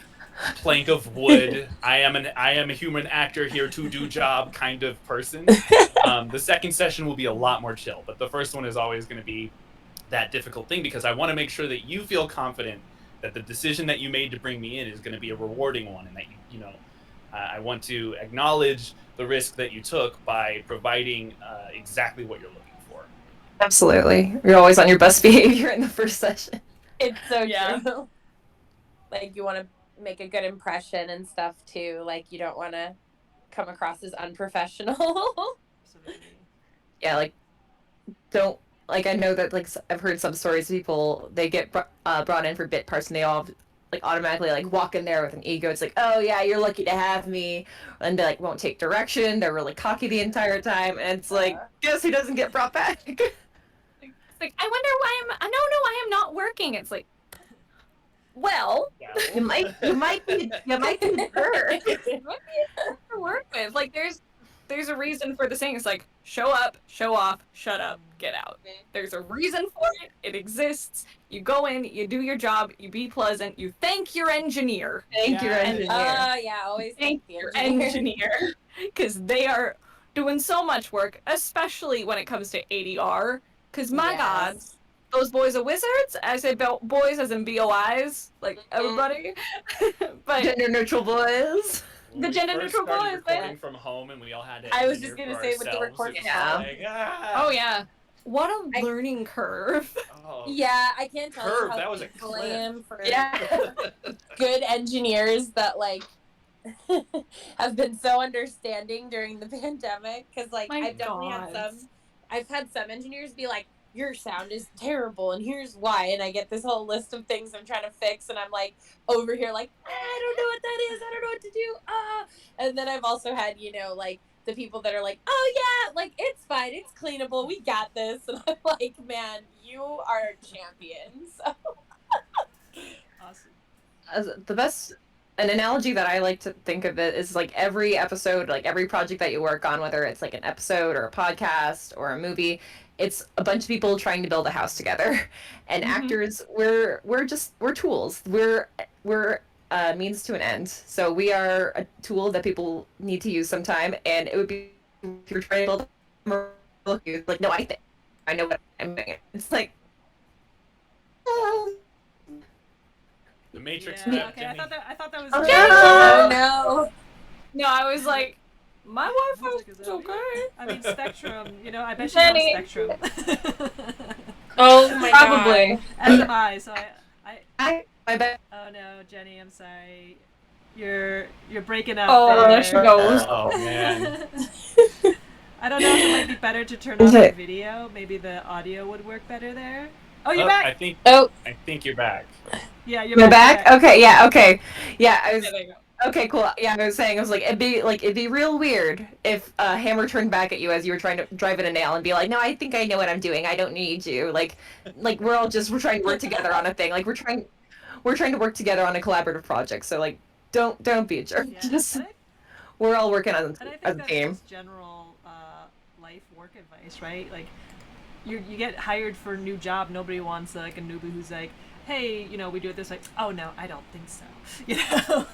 plank of wood. I am a human actor here to do job kind of person. The second session will be a lot more chill, but the first one is always going to be that difficult thing because I want to make sure that you feel confident that the decision that you made to bring me in is going to be a rewarding one, and that I want to acknowledge the risk that you took by providing exactly what you're looking for. Absolutely. You're always on your best behavior in the first session. It's so true. Like you want to make a good impression and stuff too. Like you don't want to come across as unprofessional. Absolutely. yeah, like don't like I know that like I've heard some stories of people they get brought in for bit parts and they all like automatically like walk in there with an ego. It's like, oh yeah, you're lucky to have me, and they like won't take direction. They're really cocky the entire time, and it's like, guess who doesn't get brought back? It's like, I wonder why I'm. No, I am not working. It's like, well, you might be her. it might be hard to work with. Like, there's a reason for the saying. It's like, show up, show off, shut up, get out. There's a reason for it. It exists. You go in, you do your job, you be pleasant, you thank your engineer. Thank your engineer. Yeah, always Thank your engineer. Because they are doing so much work, especially when it comes to ADR. Because my God, those boys are wizards. I say boys as in BOIs, like everybody. But Gender neutral boys. The gender neutral boys, man. From home, and we all had to. I was just gonna say with the recording. Yeah. Like, Oh yeah. What a learning curve. Oh. Yeah, I can't tell you how That was a thankful I am for Yeah. good engineers that like have been so understanding during the pandemic. Because like My I've definitely God. I've had some engineers be like, your sound is terrible and here's why, and I get this whole list of things I'm trying to fix, and I'm like over here like, I don't know what that is, I don't know what to do. And then I've also had, you know, like the people that are like, oh yeah, like it's fine, it's cleanable, we got this. And I'm like, man, you are champions. Awesome. The best an analogy that I like to think of it is like every episode, like every project that you work on, whether it's like an episode or a podcast or a movie, it's a bunch of people trying to build a house together. And actors, we're tools. We're means to an end. So we are a tool that people need to use sometime. And it would be if you're trying to build a like, no, I know what I'm doing. It's like, The Matrix. Yeah, okay, I thought that was. Oh, no. No, I was like, my Wi-Fi Music is out. okay. I mean, Spectrum. You know, I bet she's on Jenny. Spectrum. Oh my Probably. As am I. So my bad. Oh no, Jenny, I'm sorry. You're breaking up. Oh, there. there she goes. Oh man. I don't know if it might be better to turn off the video. Maybe the audio would work better there. Oh, you're I back. think. Oh. I think you're back. Yeah, you're You're back. back? Okay, yeah, okay. Yeah, I was Yeah, there you go. okay, cool. Yeah, I was saying, I was like, it'd be real weird if a hammer turned back at you as you were trying to drive in a nail and be like, no, I think I know what I'm doing. I don't need you. Like we're trying to work together on a thing. Like we're trying to work together on a collaborative project. So like, don't be a jerk. Yeah, Just and we're all working I on think a that's game. just general life work advice, right? Like, you get hired for a new job. Nobody wants like a newbie who's like, hey, you know, we do it this way. Oh no, I don't think so. You know.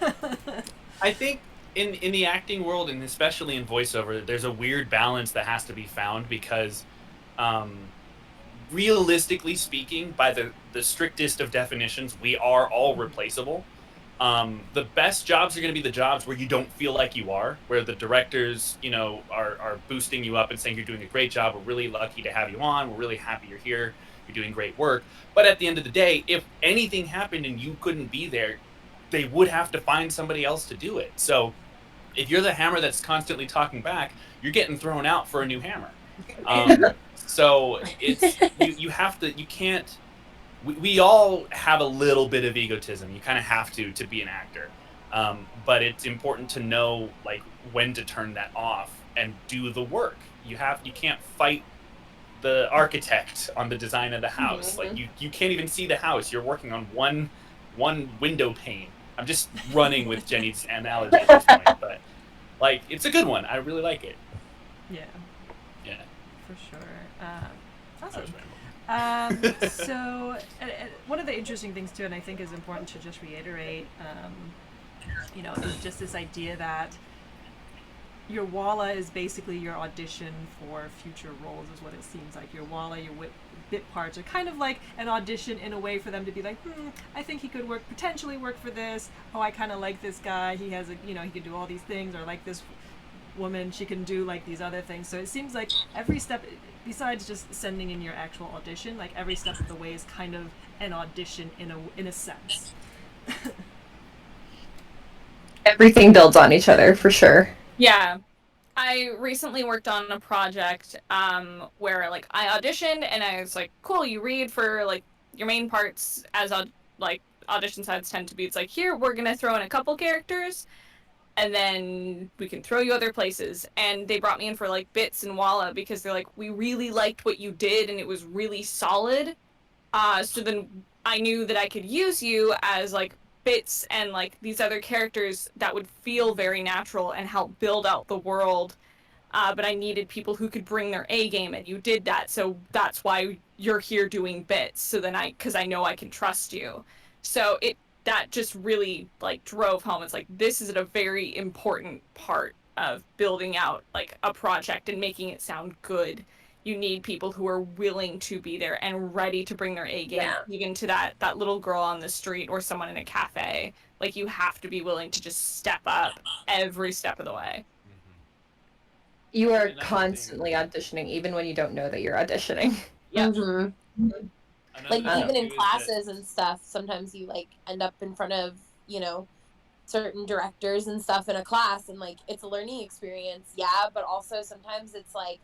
I think in the acting world, and especially in voiceover, there's a weird balance that has to be found because, realistically speaking, by the strictest of definitions, we are all replaceable. The best jobs are going to be the jobs where you don't feel like you are, where the directors, you know, are boosting you up and saying you're doing a great job. We're really lucky to have you on. We're really happy you're here. You're doing great work. But at the end of the day, if anything happened and you couldn't be there, they would have to find somebody else to do it. So if you're the hammer that's constantly talking back, you're getting thrown out for a new hammer. So it's you have to, you can't. We all have a little bit of egotism. You kind of have to be an actor, but it's important to know like when to turn that off and do the work. You can't fight the architect on the design of the house. Like you can't even see the house. You're working on one window pane. I'm just running with Jenny's analogy at this point, but like it's a good one. I really like it. Yeah. Yeah. For sure. Awesome. I was right. So one of the interesting things too, and I think is important to just reiterate, you know, is just this idea that your Walla is basically your audition for future roles, is what it seems like. Your Walla, your bit parts are kind of like an audition in a way for them to be like, I think he could potentially work for this. Oh, I kind of like this guy. He has he can do all these things. Or like this woman, she can do like these other things. So it seems like every step, besides just sending in your actual audition, like every step of the way is kind of an audition in a sense. Everything builds on each other for sure. Yeah. I recently worked on a project where like I auditioned and I was like, cool, you read for like your main parts as like audition sides tend to be. It's like, here we're gonna throw in a couple characters and then we can throw you other places. And they brought me in for like bits and Walla because they're like, we really liked what you did and it was really solid. So then I knew that I could use you as like bits and like these other characters that would feel very natural and help build out the world. But I needed people who could bring their A game, and you did that. So that's why you're here doing bits. So then because I know I can trust you. So that just really like drove home. It's like, this is a very important part of building out like a project and making it sound good. You need people who are willing to be there and ready to bring their A game, even to that little girl on the street or someone in a cafe. Like, you have to be willing to just step up every step of the way. You are constantly auditioning, even when you don't know that you're auditioning. Yeah. Mm-hmm. Like, even in classes and stuff, sometimes you, like, end up in front of, you know, certain directors and stuff in a class, and, like, it's a learning experience, yeah, but also sometimes it's, like,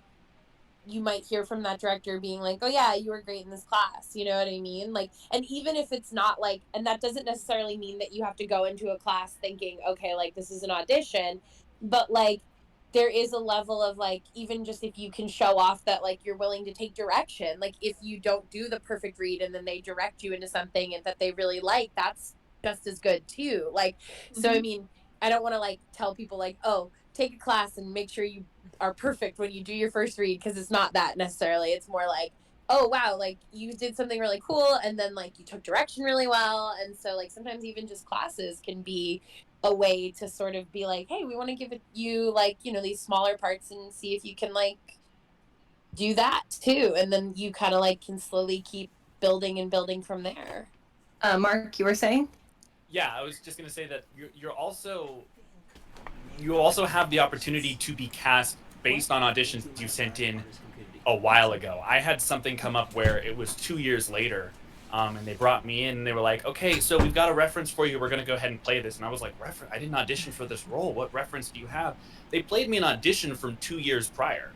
you might hear from that director being like, oh, yeah, you were great in this class, you know what I mean? Like, and even if it's not, like, and that doesn't necessarily mean that you have to go into a class thinking, okay, like, this is an audition, but, like, there is a level of like, even just if you can show off that like you're willing to take direction, like if you don't do the perfect read and then they direct you into something and that they really like, that's just as good too. Like, so I mean, I don't want to like tell people like, oh, take a class and make sure you are perfect when you do your first read, because it's not that necessarily. It's more like, oh wow, like you did something really cool and then like you took direction really well. And so like sometimes even just classes can be a way to sort of be like, hey, we want to give you like, you know, these smaller parts and see if you can like do that too, and then you kind of like can slowly keep building and building from there. Mark, you were saying? Yeah, I was just gonna say that you also have the opportunity to be cast based on auditions you sent in a while ago. I had something come up where it was 2 years later. And they brought me in and they were like, okay, so we've got a reference for you. We're going to go ahead and play this. And I was like, I didn't audition for this role. What reference do you have? They played me an audition from 2 years prior.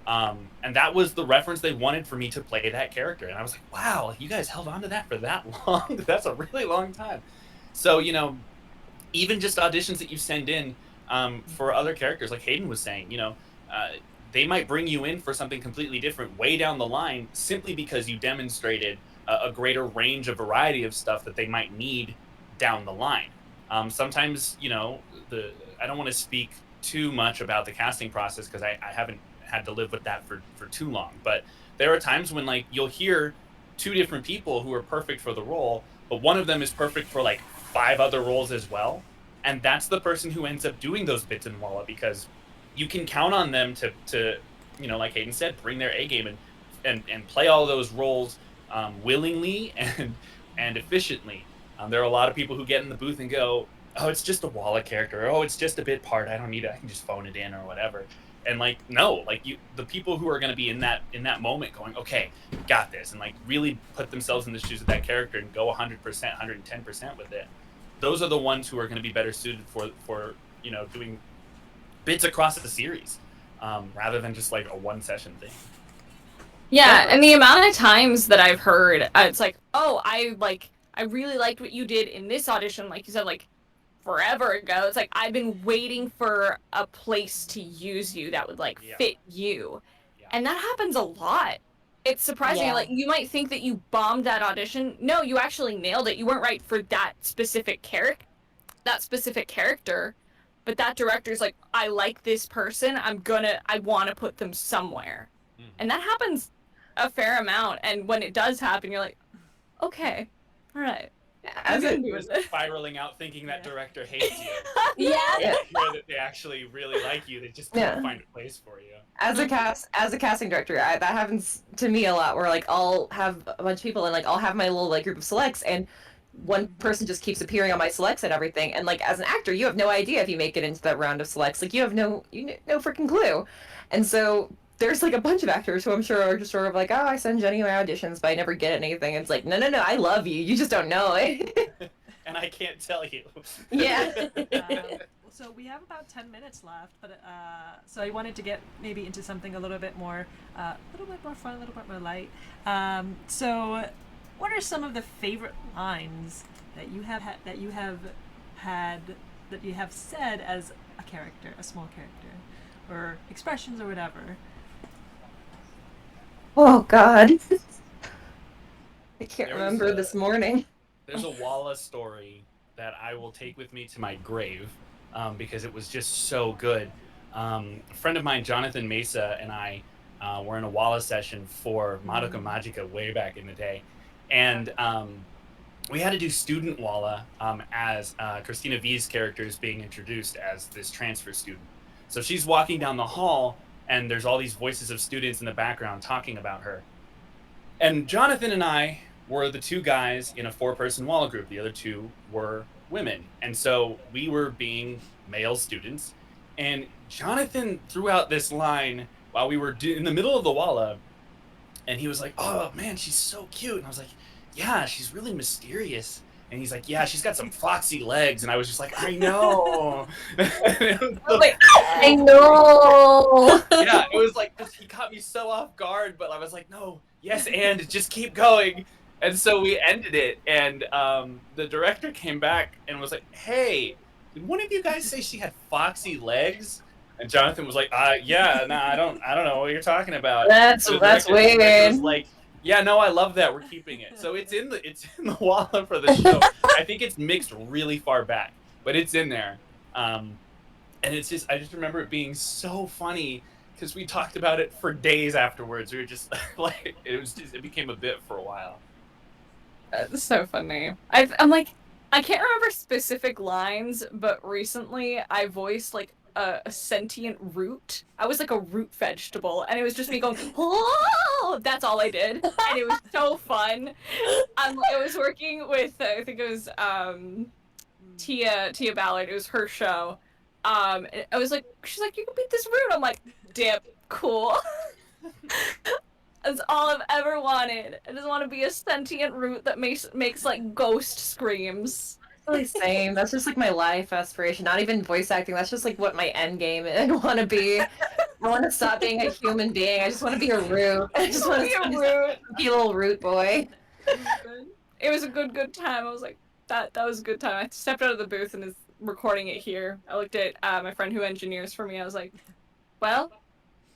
And that was the reference they wanted for me to play that character. And I was like, wow, you guys held on to that for that long? That's a really long time. So, you know, even just auditions that you send in for other characters, like Hayden was saying, you know, they might bring you in for something completely different way down the line simply because you demonstrated a greater range of variety of stuff that they might need down the line. Sometimes, you know, I don't want to speak too much about the casting process because I haven't had to live with that for too long. But there are times when like you'll hear two different people who are perfect for the role, but one of them is perfect for like 5 other roles as well. And that's the person who ends up doing those bits in Walla, because you can count on them to you know, like Hayden said, bring their A game and play all those roles willingly and efficiently. There are a lot of people who get in the booth and go, oh, it's just a Walla character, or, oh, it's just a bit part, I don't need it, I can just phone it in or whatever. And like, no, like the people who are going to be in that moment going, okay, got this, and like really put themselves in the shoes of that character and go 100%, 110% with it, those are the ones who are going to be better suited for you know, doing bits across the series, rather than just like a one session thing. Yeah, and the amount of times that I've heard, it's like, oh, I really liked what you did in this audition, like you said, like forever ago. It's like, I've been waiting for a place to use you that would like fit you. Yeah. And that happens a lot. It's surprising. Like, you might think that you bombed that audition. No, you actually nailed it. You weren't right for that specific character, but that director's like, I like this person, I want to put them somewhere. And that happens a fair amount, and when it does happen, you're like, okay, all right. As you're spiraling out thinking that director hates you. Yeah. Hear that they actually really like you, they just can't find a place for you. As a casting director, that happens to me a lot, where like I'll have a bunch of people and like I'll have my little like group of selects, and one person just keeps appearing on my selects and everything, and like as an actor you have no idea if you make it into that round of selects. Like you have no freaking clue. And so there's like a bunch of actors who I'm sure are just sort of like, oh, I send Jenny my auditions, but I never get anything. It's like, no, I love you. You just don't know it. And I can't tell you. Yeah. So we have about 10 minutes left, but so I wanted to get maybe into something a little bit more fun, a little bit more light. So, what are some of the favorite lines that you have said as a character, a small character, or expressions or whatever? Oh God, I can't remember this morning. There's a Walla story that I will take with me to my grave, because it was just so good. A friend of mine, Jonathan Mesa, and I were in a Walla session for Madoka Magica way back in the day, and we had to do student Walla as Christina V's character is being introduced as this transfer student. So she's walking down the hall, and there's all these voices of students in the background talking about her. And Jonathan and I were the two guys in a 4-person Walla group. The other two were women. And so we were being male students. And Jonathan threw out this line while we were in the middle of the Walla. And he was like, "Oh, man, she's so cute." And I was like, "Yeah, she's really mysterious." And he's like, "Yeah, she's got some foxy legs." And I was just like, "I know." Like, I know. Yeah, it was like, he caught me so off guard, but I was like, "No, yes, and just keep going." And so we ended it, and the director came back and was like, "Hey, did one of you guys say she had foxy legs?" And Jonathan was like, "Yeah, no, I don't know what you're talking about." That's weird. Was like, "Yeah, no, I love that. We're keeping it." So it's in the Walla for the show. I think it's mixed really far back, but it's in there. And it's just, I just remember it being so funny because we talked about it for days afterwards. We were just like, it became a bit for a while. That's so funny. I'm like, I can't remember specific lines, but recently I voiced like a sentient root. I was like a root vegetable, and it was just me going, "Oh!" That's all I did, and it was so fun. It was working with I think it was Tia Ballard. It was her show. I was like, she's like, "You can beat this root." I'm like, "Dip, cool." That's all I've ever wanted. I just want to be a sentient root that makes like ghost screams. Really same. That's just like my life aspiration. Not even voice acting. That's just like what my end game is. I want to be. I want to stop being a human being. I just want to be a root. I just want to be a root. Be a little root boy. It was a good time. I was like, that was a good time. I stepped out of the booth and is recording it here. I looked at my friend who engineers for me. I was like, well,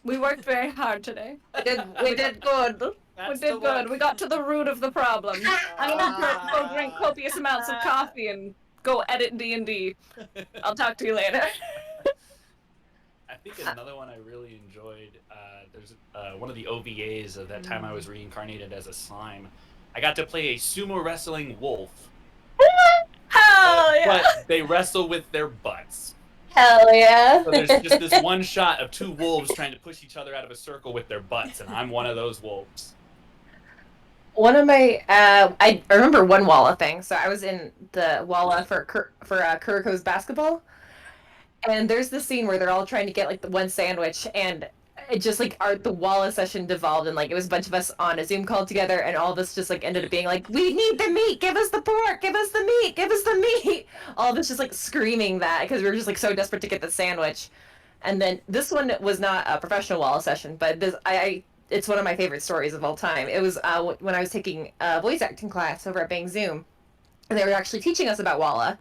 we worked very hard today. We did good. We did good. We got to the root of the problem. I'm gonna go drink copious amounts of coffee and go edit D&D. I'll talk to you later. I think another one I really enjoyed, there's one of the OVAs of that time I was reincarnated as a slime. I got to play a sumo wrestling wolf. Hell yeah! But they wrestle with their butts. Hell yeah! So there's just this one shot of two wolves trying to push each other out of a circle with their butts, and I'm one of those wolves. One of my, I remember one Walla thing. So I was in the Walla for Kuriko's basketball, and there's this scene where they're all trying to get like the one sandwich, and it just like the Walla session devolved, and like it was a bunch of us on a Zoom call together, and all of us just like ended up being like, "We need the meat, give us the pork, give us the meat, give us the meat." All of us just like screaming that because we were just like so desperate to get the sandwich. And then this one was not a professional Walla session, but this it's one of my favorite stories of all time. It was when I was taking a voice acting class over at Bang Zoom, and they were actually teaching us about Walla.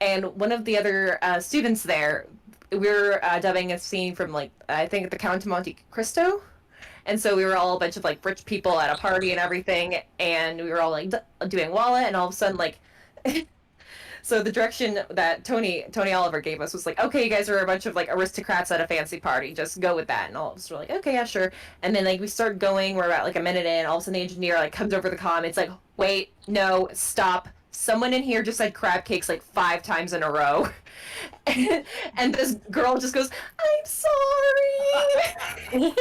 And one of the other students there, we were dubbing a scene from like I think the Count of Monte Cristo, and so we were all a bunch of like rich people at a party and everything, and we were all like doing Walla, and all of a sudden like. So the direction that Tony Oliver gave us was like, "Okay, you guys are a bunch of like aristocrats at a fancy party. Just go with that." And all of us were like, "Okay, yeah, sure." And then like we start going. We're about like a minute in. All of a sudden, the engineer like comes over the comm. It's like, "Wait, no, stop! Someone in here just said crab cakes like 5 times in a row." And this girl just goes, "I'm sorry."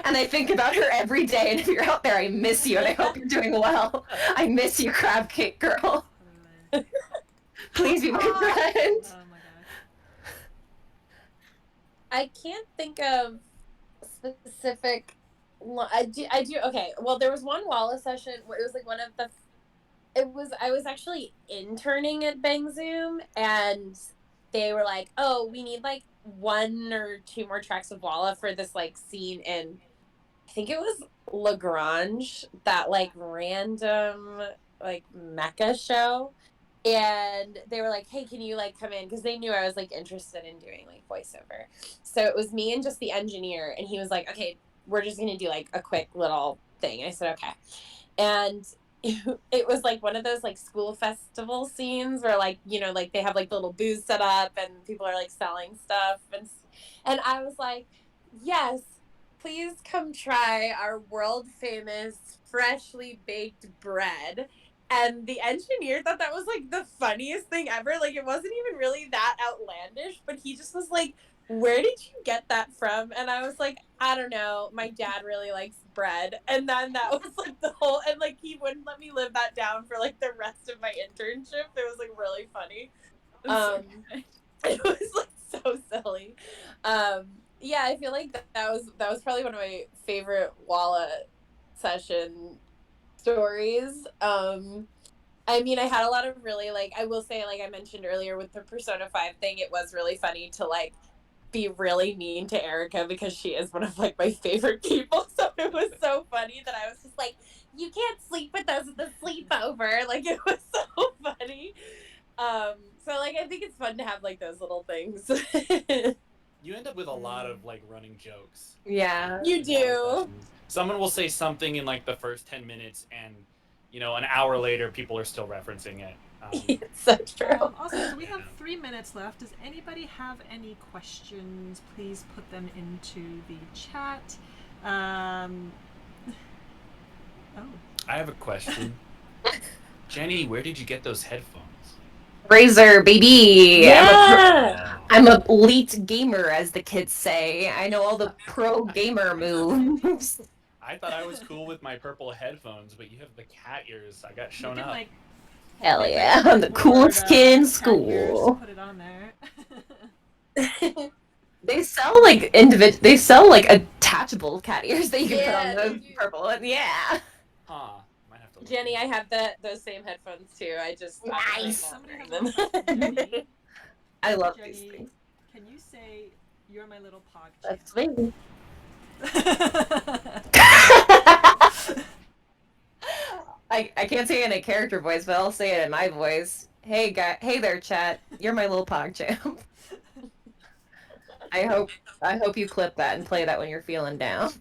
And I think about her every day. And if you're out there, I miss you, and I hope you're doing well. I miss you, crab cake girl. Please be my friend. Oh my gosh. I can't think of specific. I do. Okay. Well, there was one Walla session where it was like one of the. I was actually interning at Bang Zoom, and they were like, oh, we need like 1 or 2 more tracks of Walla for this like scene in, I think it was Lagrange, that like random like mecha show. And they were like, hey, can you like come in? Because they knew I was like interested in doing like voiceover. So it was me and just the engineer. And he was like, okay, we're just going to do like a quick little thing. I said, okay. And it was like one of those like school festival scenes where like, you know, like they have like the little booths set up and people are like selling stuff. And I was like, yes, please come try our world famous freshly baked bread. And the engineer thought that was like the funniest thing ever. Like it wasn't even really that outlandish, but he just was like, where did you get that from? And I was like, I don't know. My dad really likes bread. And then that was like the whole, and like he wouldn't let me live that down for like the rest of my internship. It was like really funny. It was like so silly. Yeah, I feel like that was probably one of my favorite Walla session stories. I mean, I had a lot of really like, I will say, like I mentioned earlier with the Persona 5 thing, it was really funny to like be really mean to Erica because she is one of like my favorite people. So it was so funny that I was just like, you can't sleep with us at the sleepover. Like it was so funny. So like I think it's fun to have like those little things. You end up with a lot of like running jokes. Yeah. You do. Someone will say something in like the first 10 minutes and, you know, an hour later people are still referencing it. It's so true. Also, so we have 3 minutes left. Does anybody have any questions? Please put them into the chat. Oh. I have a question. Jenny, where did you get those headphones? Razer, baby. Yeah. I'm a elite gamer, as the kids say. I know all the pro gamer moves. I thought I was cool with my purple headphones, but you have the cat ears. I got shown You can, up. like, Hell yeah, I'm the coolest kid in school. Put it on there. They sell like they sell like attachable cat ears that you can Yeah, put on they the do. purple one. Yeah. Huh. Might have to look Jenny, I into have those same headphones too. I just Nice. Somebody has them. a question, Jenny. I love Jenny, these things. can you say you're my little pog That's me. I can't say it in a character voice, but I'll say it in my voice. Hey there, chat. You're my little pog champ. I hope you clip that and play that when you're feeling down.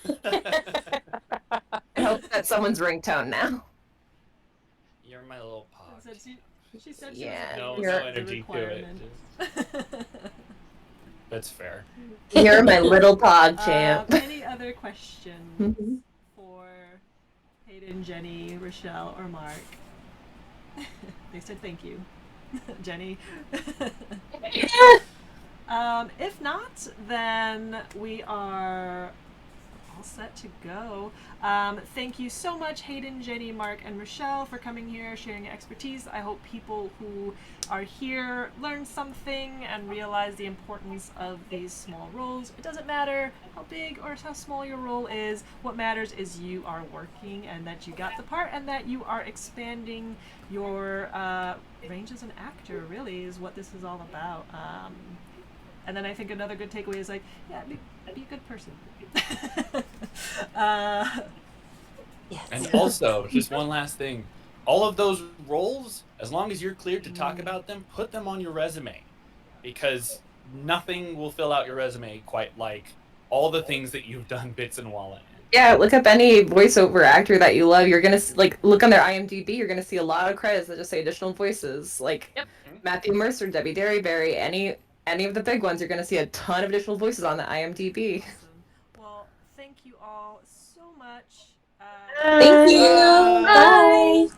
it. I hope that's someone's ringtone now. You're my little pog. She said she Yeah, was No you're- energy to it. That's fair. You're my little pog champ. Any other questions Mhm. for Hayden, Jenny, Rachelle, or Mark? They said thank you. Jenny. If not, then we are all set to go. Thank you so much, Hayden, Jenny, Mark, and Rachelle, for coming here, sharing your expertise. I hope people who are here learn something and realize the importance of these small roles. It doesn't matter how big or how small your role is. What matters is you are working and that you got the part and that you are expanding your range as an actor, really, is what this is all about. And then I think another good takeaway is like, yeah, be a good person. Yes. And also, just one last thing. All of those roles, as long as you're cleared to talk about them, put them on your resume. Because nothing will fill out your resume quite like all the things that you've done bits and Walla in. Yeah, look up any voiceover actor that you love. You're gonna like look on their IMDb. You're gonna see a lot of credits that just say additional voices, like Matthew Mercer, Debbie Derryberry, any of the big ones. You're gonna see a ton of additional voices on the IMDb. Awesome. Well, thank you all so much. Thank you. Bye.